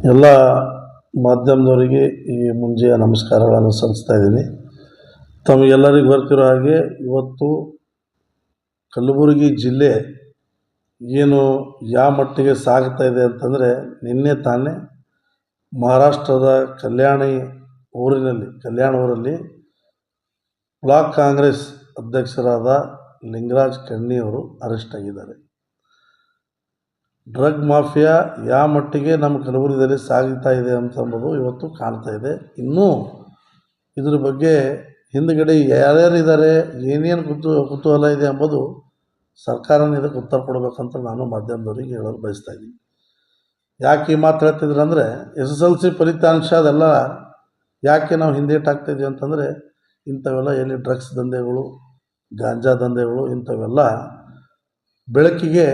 ಎಲ್ಲ ಮಾಧ್ಯಮದವರಿಗೆ ಈ ಮುಂಜೆಯ ನಮಸ್ಕಾರಗಳನ್ನು ಸಲ್ಲಿಸ್ತಾ ಇದ್ದೀನಿ. ತಮಗೆಲ್ಲರಿಗೂ ಬರ್ತಿರೋ ಹಾಗೆ ಇವತ್ತು ಕಲಬುರಗಿ ಜಿಲ್ಲೆ ಏನು ಯಾವ ಮಟ್ಟಿಗೆ ಸಾಗ್ತಾ ಇದೆ ಅಂತಂದರೆ, ನಿನ್ನೆ ತಾನೇ ಮಹಾರಾಷ್ಟ್ರದ ಕಲ್ಯಾಣ ಊರಲ್ಲಿ ಬ್ಲಾಕ್ ಕಾಂಗ್ರೆಸ್ ಅಧ್ಯಕ್ಷರಾದ ಲಿಂಗರಾಜ್ ಕಣ್ಣಿಯವರು ಅರೆಸ್ಟ್ ಆಗಿದ್ದಾರೆ. ಡ್ರಗ್ ಮಾಫಿಯಾ ಯಾವ ಮಟ್ಟಿಗೆ ನಮ್ಮ ಕಲಬುರಗಿಯಲ್ಲಿ ಸಾಗ್ತಾ ಇದೆ ಅಂತಂಬುದು ಇವತ್ತು ಕಾಣ್ತಾ ಇದೆ. ಇನ್ನೂ ಇದ್ರ ಬಗ್ಗೆ ಹಿಂದುಗಡೆ ಯಾರ್ಯಾರಿದ್ದಾರೆ, ಏನೇನು ಕುತೂಹಲ ಇದೆ ಎಂಬುದು ಸರ್ಕಾರನೇ ಇದಕ್ಕೆ ಉತ್ತರ ಕೊಡಬೇಕಂತ ನಾನು ಮಾಧ್ಯಮದವರಿಗೆ ಹೇಳಲು ಬಯಸ್ತಾ ಇದ್ದೀನಿ. ಯಾಕೆ ಈ ಮಾತು ಹೇಳ್ತಿದ್ರು ಅಂದರೆ, SSLC ಫಲಿತಾಂಶ ಅದೆಲ್ಲ ಯಾಕೆ ನಾವು ಹಿಂದೇಟಾಗ್ತಾಯಿದ್ದೀವಿ ಅಂತಂದರೆ, ಇಂಥವೆಲ್ಲ ಎಲ್ಲಿ ಡ್ರಗ್ಸ್ ದಂಧೆಗಳು, ಗಾಂಜಾ ದಂಧೆಗಳು ಇಂಥವೆಲ್ಲ ಬೆಳಕಿಗೆ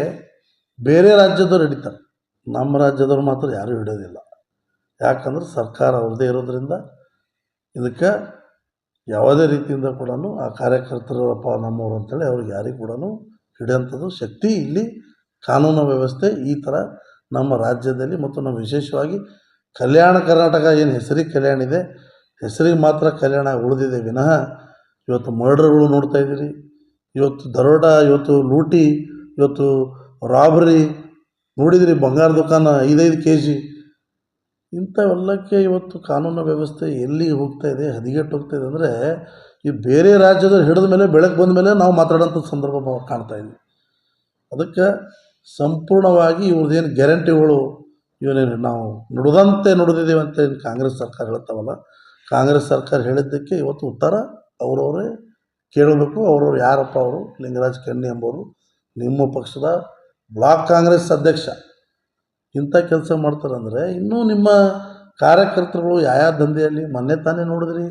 ಬೇರೆ ರಾಜ್ಯದವ್ರು ಹಿಡಿತಾರೆ, ನಮ್ಮ ರಾಜ್ಯದವ್ರು ಮಾತ್ರ ಯಾರೂ ಹಿಡಿಯೋದಿಲ್ಲ. ಯಾಕಂದ್ರೆ ಸರ್ಕಾರ ಅವ್ರದ್ದೇ ಇರೋದ್ರಿಂದ ಇದಕ್ಕೆ ಯಾವುದೇ ರೀತಿಯಿಂದ ಕೂಡ ಆ ಕಾರ್ಯಕರ್ತರಪ್ಪ ನಮ್ಮವರು ಅಂತೇಳಿ ಅವ್ರಿಗೆ ಯಾರಿಗೂ ಕೂಡ ಹಿಡಿಯೋಂಥದ್ದು ಶಕ್ತಿ ಇಲ್ಲಿ ಕಾನೂನು ವ್ಯವಸ್ಥೆ ಈ ಥರ ನಮ್ಮ ರಾಜ್ಯದಲ್ಲಿ ಮತ್ತು ನಮ್ಮ ವಿಶೇಷವಾಗಿ ಕಲ್ಯಾಣ ಕರ್ನಾಟಕ ಏನು ಹೆಸರಿಗೆ ಕಲ್ಯಾಣ ಇದೆ, ಹೆಸರಿಗೆ ಮಾತ್ರ ಕಲ್ಯಾಣ ಉಳಿದಿದೆ ವಿನಃ ಇವತ್ತು ಮರ್ಡರ್ಗಳು ನೋಡ್ತಾ ಇದ್ದೀರಿ, ಇವತ್ತು ದರೋಡ, ಇವತ್ತು ಲೂಟಿ, ಇವತ್ತು ರಾಬರಿ ನೋಡಿದಿರಿ, ಬಂಗಾರ ದುಕಾನ 5-5 kg ಇಂಥವೆಲ್ಲಕ್ಕೆ ಇವತ್ತು ಕಾನೂನು ವ್ಯವಸ್ಥೆ ಎಲ್ಲಿಗೆ ಹೋಗ್ತಾ ಇದೆ, ಹದಿಗೆಟ್ಟು ಹೋಗ್ತಾ ಇದೆ ಅಂದರೆ, ಈ ಬೇರೆ ರಾಜ್ಯದ ಹಿಡಿದ ಮೇಲೆ ಬೆಳಗ್ಗೆ ಬಂದ ಮೇಲೆ ನಾವು ಮಾತಾಡೋಂಥ ಸಂದರ್ಭ ಕಾಣ್ತಾ ಇದ್ವಿ. ಅದಕ್ಕೆ ಸಂಪೂರ್ಣವಾಗಿ ಇವ್ರದ್ದೇನು ಗ್ಯಾರಂಟಿಗಳು ಇವನೇನು ನಾವು ನುಡಿದಂತೆ ನುಡಿದಿದ್ದೇವೆ ಅಂತ ಏನು ಕಾಂಗ್ರೆಸ್ ಸರ್ಕಾರ ಹೇಳ್ತಾವಲ್ಲ, ಕಾಂಗ್ರೆಸ್ ಸರ್ಕಾರ ಹೇಳಿದ್ದಕ್ಕೆ ಇವತ್ತು ಉತ್ತರ ಅವರವರೇ ಕೇಳಬೇಕು. ಅವರವ್ರು ಯಾರಪ್ಪ ಅವರು? ಲಿಂಗರಾಜ್ ಕಣ್ಣಿ ಎಂಬವರು ನಿಮ್ಮ ಪಕ್ಷದ ಬ್ಲಾಕ್ ಕಾಂಗ್ರೆಸ್ ಅಧ್ಯಕ್ಷ. ಇಂಥ ಕೆಲಸ ಮಾಡ್ತಾರಂದರೆ ಇನ್ನೂ ನಿಮ್ಮ ಕಾರ್ಯಕರ್ತರುಗಳು ಯಾವ ದಂಧೆಯಲ್ಲಿ ಮೊನ್ನೆ ತಾನೇ ನೋಡಿದ್ರಿ,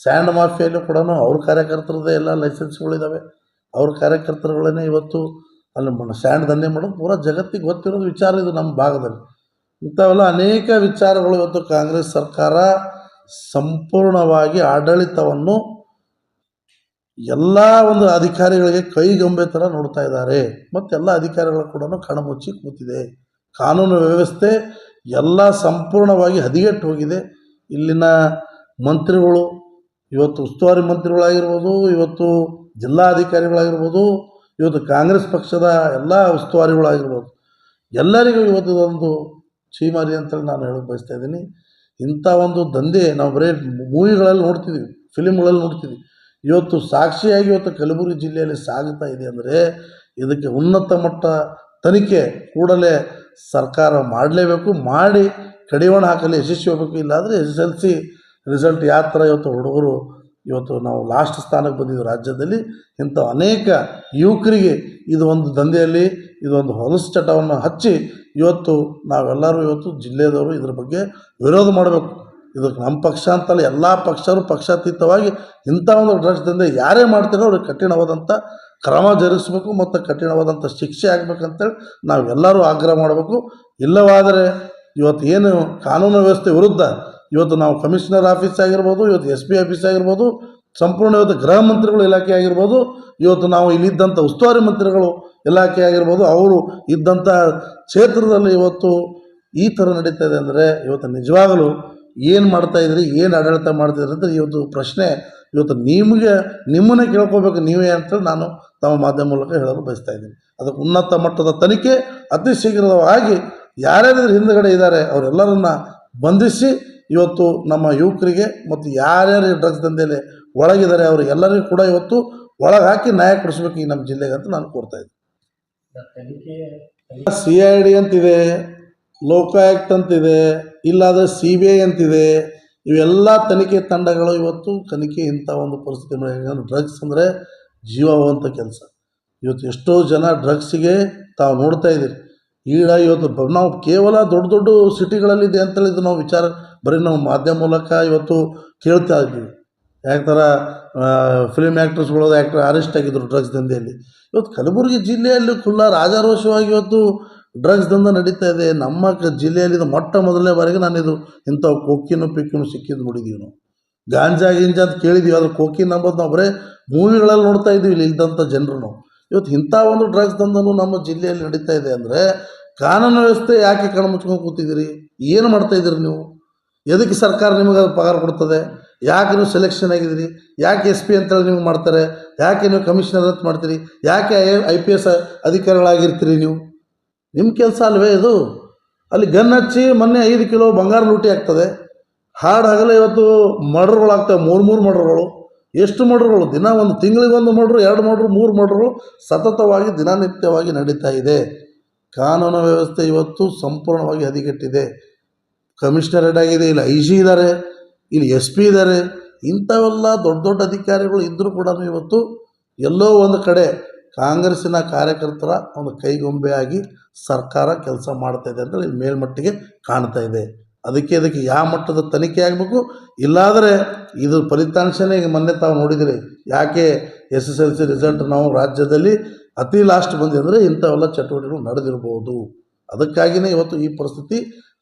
ಸ್ಯಾಂಡ್ ಮಾಫಿಯಲ್ಲಿ ಕೂಡ ಅವ್ರ ಕಾರ್ಯಕರ್ತರದ್ದೇ ಎಲ್ಲ ಲೈಸೆನ್ಸ್ಗಳಿದ್ದಾವೆ. ಅವ್ರ ಕಾರ್ಯಕರ್ತರುಗಳೇ ಇವತ್ತು ಅಲ್ಲಿ ಸ್ಯಾಂಡ್ ದಂಧೆ ಮಾಡೋದು ಪೂರಾ ಜಗತ್ತಿಗೆ ಗೊತ್ತಿರೋದು ವಿಚಾರ ಇದು ನಮ್ಮ ಭಾಗದಲ್ಲಿ. ಇಂಥವೆಲ್ಲ ಅನೇಕ ವಿಚಾರಗಳು ಇವತ್ತು ಕಾಂಗ್ರೆಸ್ ಸರ್ಕಾರ ಸಂಪೂರ್ಣವಾಗಿ ಆಡಳಿತವನ್ನು ಎಲ್ಲ ಒಂದು ಅಧಿಕಾರಿಗಳಿಗೆ ಕೈಗೊಂಬೆ ಥರ ನೋಡ್ತಾ ಇದ್ದಾರೆ. ಮತ್ತು ಎಲ್ಲ ಅಧಿಕಾರಿಗಳು ಕೂಡ ಕಣ್ಮುಚ್ಚಿ ಕೂತಿದೆ. ಕಾನೂನು ವ್ಯವಸ್ಥೆ ಎಲ್ಲ ಸಂಪೂರ್ಣವಾಗಿ ಹದಿಗೆಟ್ಟು ಹೋಗಿದೆ. ಇಲ್ಲಿನ ಮಂತ್ರಿಗಳು, ಇವತ್ತು ಉಸ್ತುವಾರಿ ಮಂತ್ರಿಗಳಾಗಿರ್ಬೋದು, ಇವತ್ತು ಜಿಲ್ಲಾಧಿಕಾರಿಗಳಾಗಿರ್ಬೋದು, ಇವತ್ತು ಕಾಂಗ್ರೆಸ್ ಪಕ್ಷದ ಎಲ್ಲ ಉಸ್ತುವಾರಿಗಳಾಗಿರ್ಬೋದು, ಎಲ್ಲರಿಗೂ ಇವತ್ತು ಒಂದು ಛೀಮಾರಿ ಅಂತೇಳಿ ನಾನು ಹೇಳೋಕ್ಕೆ ಬಯಸ್ತಾ ಇದ್ದೀನಿ. ಇಂಥ ಒಂದು ದಂಧೆ ನಾವು ಬರೀ ಮೂವಿಗಳಲ್ಲಿ ನೋಡ್ತಿದ್ವಿ, ಫಿಲಿಮ್ಗಳಲ್ಲಿ ನೋಡ್ತಿದ್ವಿ. ಇವತ್ತು ಸಾಕ್ಷಿಯಾಗಿ ಇವತ್ತು ಕಲಬುರಗಿ ಜಿಲ್ಲೆಯಲ್ಲಿ ಸಾಗುತ್ತಾ ಇದೆ ಅಂದರೆ ಇದಕ್ಕೆ ಉನ್ನತ ಮಟ್ಟ ತನಿಖೆ ಕೂಡಲೇ ಸರ್ಕಾರ ಮಾಡಲೇಬೇಕು. ಮಾಡಿ ಕಡಿವಾಣ ಹಾಕಲು ಯಶಸ್ವಿ ಹೋಗಬೇಕು. ಇಲ್ಲಾಂದರೆ SSLC ರಿಸಲ್ಟ್ ಯಾವ ಥರ ಇವತ್ತು ಹುಡುಗರು ಇವತ್ತು ನಾವು ಲಾಸ್ಟ್ ಸ್ಥಾನಕ್ಕೆ ಬಂದಿದ್ದು ರಾಜ್ಯದಲ್ಲಿ, ಇಂಥ ಅನೇಕ ಯುವಕರಿಗೆ ಇದು ಒಂದು ದಂಧೆಯಲ್ಲಿ ಇದೊಂದು ಹೊಲಸು ಚಟವನ್ನು ಹಚ್ಚಿ ಇವತ್ತು ನಾವೆಲ್ಲರೂ ಇವತ್ತು ಜಿಲ್ಲೆಯದವರು ಇದ್ರ ಬಗ್ಗೆ ವಿರೋಧ ಮಾಡಬೇಕು. ಇದಕ್ಕೆ ನಮ್ಮ ಪಕ್ಷ ಅಂತಲ್ಲ, ಎಲ್ಲ ಪಕ್ಷರು ಪಕ್ಷಾತೀತವಾಗಿ ಇಂಥ ಒಂದು ಡ್ರಗ್ಸ್ ದಂಧೆ ಯಾರೇ ಮಾಡ್ತೀರೋ ಅವ್ರಿಗೆ ಕಠಿಣವಾದಂಥ ಕ್ರಮ ಜರುಗಿಸ್ಬೇಕು ಮತ್ತು ಕಠಿಣವಾದಂಥ ಶಿಕ್ಷೆ ಆಗಬೇಕಂತೇಳಿ ನಾವೆಲ್ಲರೂ ಆಗ್ರಹ ಮಾಡಬೇಕು. ಇಲ್ಲವಾದರೆ ಇವತ್ತು ಏನು ಕಾನೂನು ವ್ಯವಸ್ಥೆ ವಿರುದ್ಧ ಇವತ್ತು ನಾವು ಕಮಿಷನರ್ ಆಫೀಸ್ ಆಗಿರ್ಬೋದು, ಇವತ್ತು SP ಆಫೀಸ್ ಆಗಿರ್ಬೋದು, ಸಂಪೂರ್ಣ ಇವತ್ತು ಗೃಹ ಮಂತ್ರಿಗಳು ಇಲಾಖೆ ಆಗಿರ್ಬೋದು, ಇವತ್ತು ನಾವು ಇಲ್ಲಿದ್ದಂಥ ಉಸ್ತುವಾರಿ ಮಂತ್ರಿಗಳು ಇಲಾಖೆ ಆಗಿರ್ಬೋದು, ಅವರು ಇದ್ದಂಥ ಕ್ಷೇತ್ರದಲ್ಲಿ ಇವತ್ತು ಈ ಥರ ನಡೀತಾ ಇದೆ ಅಂದರೆ ಇವತ್ತು ನಿಜವಾಗಲೂ ಏನು ಮಾಡ್ತಾಯಿದ್ರಿ, ಏನು ಆಡಳಿತ ಮಾಡ್ತಿದ್ರಿ ಅಂದರೆ ಇವತ್ತು ಪ್ರಶ್ನೆ ಇವತ್ತು ನಿಮ್ಮನ್ನೇ ಕೇಳ್ಕೋಬೇಕು ನೀವೇ ಅಂತೇಳಿ ನಾನು ತಮ್ಮ ಮಾಧ್ಯಮ ಮೂಲಕ ಹೇಳಲು ಬಯಸ್ತಾ ಇದ್ದೀನಿ. ಅದಕ್ಕೆ ಉನ್ನತ ಮಟ್ಟದ ತನಿಖೆ ಅತಿ ಶೀಘ್ರವಾಗಿ ಯಾರ್ಯಾರು ಹಿಂದುಗಡೆ ಇದ್ದಾರೆ ಅವರೆಲ್ಲರನ್ನ ಬಂಧಿಸಿ ಇವತ್ತು ನಮ್ಮ ಯುವಕರಿಗೆ ಮತ್ತು ಯಾರ್ಯಾರು ಡ್ರಗ್ಸ್ ದಂಧೆಯಲ್ಲಿ ಒಳಗಿದ್ದಾರೆ ಅವರಿಗೆಲ್ಲರಿಗೂ ಕೂಡ ಇವತ್ತು ಒಳಗೆ ಹಾಕಿ ನ್ಯಾಯ ಕೊಡಿಸ್ಬೇಕು ಈ ನಮ್ಮ ಜಿಲ್ಲೆಗೆ ಅಂತ ನಾನು ಕೋರ್ತಾ ಇದ್ದೀನಿ. CID ಅಂತಿದೆ, ಲೋಕಾಯುಕ್ತ ಅಂತಿದೆ, ಇಲ್ಲಾದರೆ CBI ಅಂತಿದೆ. ಇವೆಲ್ಲ ತನಿಖೆ ತಂಡಗಳು ಇವತ್ತು ತನಿಖೆ ಇಂಥ ಒಂದು ಪರಿಸ್ಥಿತಿ ಮಾಡಿ, ಡ್ರಗ್ಸ್ ಅಂದರೆ ಜೀವವಂತ ಕೆಲಸ. ಇವತ್ತು ಎಷ್ಟೋ ಜನ ಡ್ರಗ್ಸಿಗೆ ತಾವು ನೋಡ್ತಾ ಇದ್ದೀರಿ. ಈಗ ಇವತ್ತು ನಾವು ಕೇವಲ ದೊಡ್ಡ ದೊಡ್ಡ ಸಿಟಿಗಳಲ್ಲಿದೆ ಅಂತೇಳಿದ್ದು ನಾವು ವಿಚಾರ ಬರೀ ನಾವು ಮಾಧ್ಯಮ ಮೂಲಕ ಇವತ್ತು ಕೇಳ್ತಾ ಇದ್ದೀವಿ. ಯಾವ ಥರ ಫಿಲ್ಮ್ ಆ್ಯಕ್ಟರ್ಸ್ಗಳು ಅರೆಸ್ಟ್ ಆಗಿದ್ದರು ಡ್ರಗ್ಸ್ ದಂಧೆಯಲ್ಲಿ. ಇವತ್ತು ಕಲಬುರಗಿ ಜಿಲ್ಲೆಯಲ್ಲಿ ಖುಲ್ಲಾ ರಾಜಾರೋಷವಾಗಿ ಇವತ್ತು ಡ್ರಗ್ಸ್ ದಂಧೆ ನಡೀತಾ ಇದೆ. ನಮ್ಮ ಜಿಲ್ಲೆಯಲ್ಲಿ ಇದು ಮೊಟ್ಟ ಮೊದಲನೇ ಬಾರಿಗೆ ನಾನಿದು ಇಂಥ ಕೊಕ್ಕಿನೂ ಪಿಕ್ಕಿನೂ ಸಿಕ್ಕಿದ್ದು ನೋಡಿದ್ದೀವಿ. ನಾವು ಗಾಂಜಾ ಗಿಂಜಾ ಅಂತ ಕೇಳಿದ್ದೀವಿ, ಅದ್ರ ಕೋಕಿನ್ ನಂಬೋದು ನಾವು ಬರೀ ಮೂವಿಗಳಲ್ಲಿ ನೋಡ್ತಾ ಇದ್ದೀವಿ ಇಲ್ಲಿ ಇದ್ದಂಥ ಜನರು. ನಾವು ಇವತ್ತು ಇಂಥ ಒಂದು ಡ್ರಗ್ಸ್ ದಂಧೆನೂ ನಮ್ಮ ಜಿಲ್ಲೆಯಲ್ಲಿ ನಡೀತಾ ಇದೆ ಅಂದರೆ ಕಾನೂನು ವ್ಯವಸ್ಥೆ ಯಾಕೆ ಕಣ್ಮುಚ್ಕೊಂಡು ಕೂತಿದ್ದೀರಿ? ಏನು ಮಾಡ್ತಾಯಿದ್ದೀರಿ ನೀವು? ಎದಕ್ಕೆ ಸರ್ಕಾರ ನಿಮಗೆ ಪಗಾರ ಕೊಡ್ತದೆ? ಯಾಕೆ ನೀವು ಸೆಲೆಕ್ಷನ್ ಆಗಿದ್ದೀರಿ? ಯಾಕೆ ಎಸ್ ಪಿ ಅಂತೇಳಿ ನಿಮ್ಗೆ ಮಾಡ್ತಾರೆ? ಯಾಕೆ ನೀವು ಕಮಿಷನರ್ ಅಂತ ಮಾಡ್ತೀರಿ? ಯಾಕೆ IPS ಅಧಿಕಾರಿಗಳಾಗಿರ್ತೀರಿ ನೀವು? ನಿಮ್ಮ ಕೆಲಸ ಅಲ್ವೇ ಇದು? ಅಲ್ಲಿ ಗನ್ ಹಚ್ಚಿ ಮೊನ್ನೆ 5 ಕಿಲೋ ಬಂಗಾರ ಲೂಟಿ ಆಗ್ತದೆ. ಹಗಲು ಇವತ್ತು ಮರ್ಡರ್ಗಳಾಗ್ತವೆ, 3 ಮರ್ಡರ್ಗಳು. ಎಷ್ಟು ಮರ್ಡರ್ಗಳು? ದಿನ ಒಂದು ತಿಂಗಳಿಗೊಂದು ಮರ್ಡ್ರು, 2 ಮರ್ಡ್ರು, 3 ಮರ್ಡ್ರುಗಳು ಸತತವಾಗಿ ದಿನನಿತ್ಯವಾಗಿ ನಡೀತಾ ಇದೆ. ಕಾನೂನು ವ್ಯವಸ್ಥೆ ಇವತ್ತು ಸಂಪೂರ್ಣವಾಗಿ ಹದಗೆಟ್ಟಿದೆ. ಕಮಿಷನರೇಟ್ ಆಗಿದೆ, ಇಲ್ಲಿ IG ಇದ್ದಾರೆ, ಇಲ್ಲಿ SP ಇದ್ದಾರೆ. ಇಂಥವೆಲ್ಲ ದೊಡ್ಡ ದೊಡ್ಡ ಅಧಿಕಾರಿಗಳು ಇದ್ದರೂ ಕೂಡ ಇವತ್ತು ಎಲ್ಲೋ ಒಂದು ಕಡೆ ಕಾಂಗ್ರೆಸ್ಸಿನ ಕಾರ್ಯಕರ್ತರ ಒಂದು ಕೈಗೊಂಬೆಯಾಗಿ ಸರ್ಕಾರ ಕೆಲಸ ಮಾಡ್ತಾಯಿದೆ ಅಂತೇಳಿ ಇಲ್ಲಿ ಮೇಲ್ಮಟ್ಟಿಗೆ ಕಾಣ್ತಾ ಇದೆ. ಇದಕ್ಕೆ ಯಾವ ಮಟ್ಟದ ತನಿಖೆ ಆಗಬೇಕು, ಇಲ್ಲಾದರೆ ಇದು ಫಲಿತಾಂಶನೇ ಈಗ ಮೊನ್ನೆ ತಾವು ನೋಡಿದಿರಿ. ಯಾಕೆ SSLC ರಿಸಲ್ಟ್ ನಾವು ರಾಜ್ಯದಲ್ಲಿ ಅತಿ ಲಾಸ್ಟ್ ಬಂದಿದೆ ಅಂದರೆ ಇಂಥವೆಲ್ಲ ಚಟುವಟಿಕೆಗಳು ನಡೆದಿರ್ಬೋದು. ಅದಕ್ಕಾಗಿಯೇ ಇವತ್ತು ಈ ಪರಿಸ್ಥಿತಿ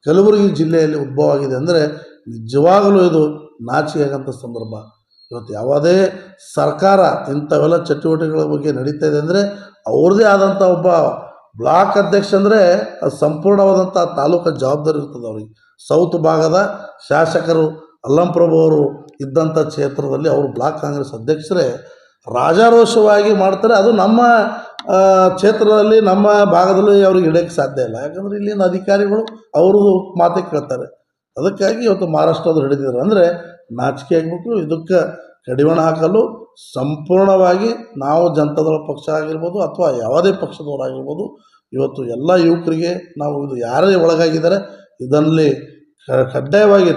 ಕಲಬುರಗಿ ಜಿಲ್ಲೆಯಲ್ಲಿ ಉದ್ಭವ ಆಗಿದೆ. ಅಂದರೆ ನಿಜವಾಗಲೂ ಇದು ನಾಚಿಕೆಯಾಗಂಥ ಸಂದರ್ಭ. ಇವತ್ತು ಯಾವುದೇ ಸರ್ಕಾರ ಇಂಥವೆಲ್ಲ ಚಟುವಟಿಕೆಗಳ ಬಗ್ಗೆ ನಡೀತಾ ಇದೆ ಅಂದರೆ ಅವ್ರದ್ದೇ ಆದಂಥ ಒಬ್ಬ ಬ್ಲಾಕ್ ಅಧ್ಯಕ್ಷ ಅಂದರೆ ಅದು ಸಂಪೂರ್ಣವಾದಂಥ ತಾಲೂಕು ಜವಾಬ್ದಾರಿ ಇರ್ತದೆ ಅವ್ರಿಗೆ. ಸೌತ್ ಭಾಗದ ಶಾಸಕರು ಅಲ್ಲಂಪ್ರಭು ಅವರು ಇದ್ದಂಥ ಕ್ಷೇತ್ರದಲ್ಲಿ ಅವರು ಬ್ಲಾಕ್ ಕಾಂಗ್ರೆಸ್ ಅಧ್ಯಕ್ಷರೇ ರಾಜಾರೋಷವಾಗಿ ಮಾಡ್ತಾರೆ. ಅದು ನಮ್ಮ ಕ್ಷೇತ್ರದಲ್ಲಿ ನಮ್ಮ ಭಾಗದಲ್ಲಿ ಅವ್ರಿಗೆ ಹಿಡಿಯೋಕ್ಕೆ ಸಾಧ್ಯ ಇಲ್ಲ. ಯಾಕಂದರೆ ಇಲ್ಲಿನ ಅಧಿಕಾರಿಗಳು ಅವ್ರದ್ದು ಮಾತೇ ಕೇಳ್ತಾರೆ. ಅದಕ್ಕಾಗಿ ಇವತ್ತು ಮಹಾರಾಷ್ಟ್ರದವ್ರು ಹಿಡಿದಿದ್ದಾರೆ. ಅಂದರೆ ನಾಚಿಕೆ ಆಗಬೇಕು. ಇದಕ್ಕೆ ಕಡಿವಾಣ ಹಾಕಲು ಸಂಪೂರ್ಣವಾಗಿ ನಾವು ಜನತಾದಳ ಪಕ್ಷ ಆಗಿರ್ಬೋದು ಅಥವಾ ಯಾವುದೇ ಪಕ್ಷದವರಾಗಿರ್ಬೋದು, ಇವತ್ತು ಎಲ್ಲ ಯುವಕರಿಗೆ ನಾವು ಇದು ಯಾರೇ ಒಳಗಾಗಿದ್ದಾರೆ ಇದರಲ್ಲಿ ಕಡ್ಡಾಯವಾಗಿ